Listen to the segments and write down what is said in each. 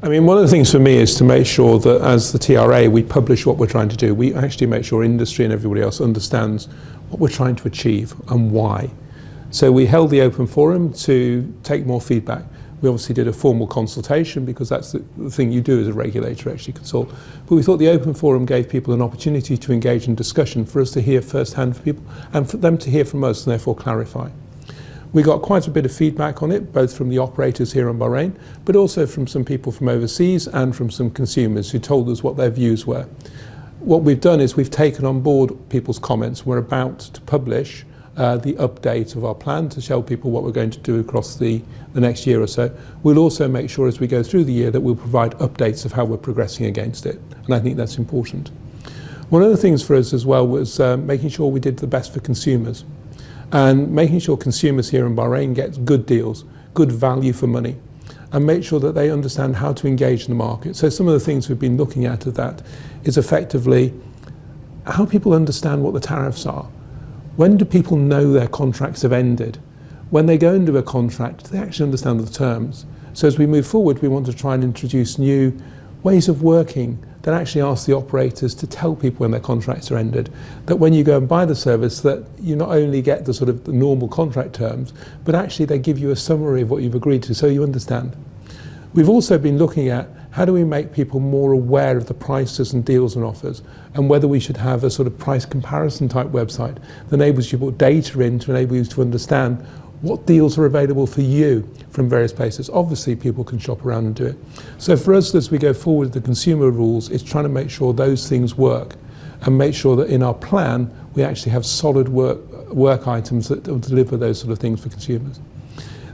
I mean, one of the things for me is to make sure that as the TRA we publish what we're trying to do. We actually make sure industry and everybody else understands what we're trying to achieve and why. So we held the open forum to take more feedback. We obviously did a formal consultation because that's the thing you do as a regulator, actually consult. But we thought the open forum gave people an opportunity to engage in discussion, for us to hear firsthand from people and for them to hear from us and therefore clarify. We got quite a bit of feedback on it, both from the operators here in Bahrain, but also from some people from overseas and from some consumers who told us what their views were. What we've done is we've taken on board people's comments. We're about to publish the update of our plan to show people what we're going to do across the next year or so. We'll also make sure as we go through the year that we'll provide updates of how we're progressing against it, and I think that's important. One of the things for us as well was making sure we did the best for consumers and making sure consumers here in Bahrain get good deals, good value for money, and make sure that they understand how to engage in the market. So some of the things we've been looking at of that is effectively how people understand what the tariffs are. When do people know their contracts have ended? When they go into a contract, they actually understand the terms. So as we move forward, we want to try and introduce new ways of working that actually ask the operators to tell people when their contracts are ended. That when you go and buy the service, that you not only get the sort of the normal contract terms, but actually they give you a summary of what you've agreed to, so you understand. We've also been looking at how do we make people more aware of the prices and deals and offers, and whether we should have a sort of price comparison type website that enables you to put data in to enable you to understand what deals are available for you from various places. Obviously people can shop around and do it. So for us, as we go forward with the consumer rules, it's trying to make sure those things work and make sure that in our plan we actually have solid work items that will deliver those sort of things for consumers.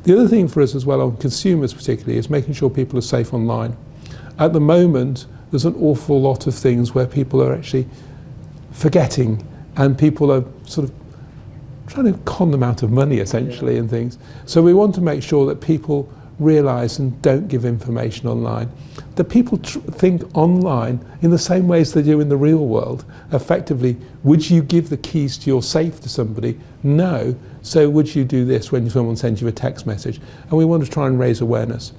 The other thing for us as well on consumers particularly is making sure people are safe online. At the moment, there's an awful lot of things where people are actually forgetting and people are sort of trying to con them out of money essentially and things. So we want to make sure that people realise and don't give information online. That people think online in the same way as they do in the real world. Effectively, would you give the keys to your safe to somebody? No. So would you do this when someone sends you a text message? And we want to try and raise awareness.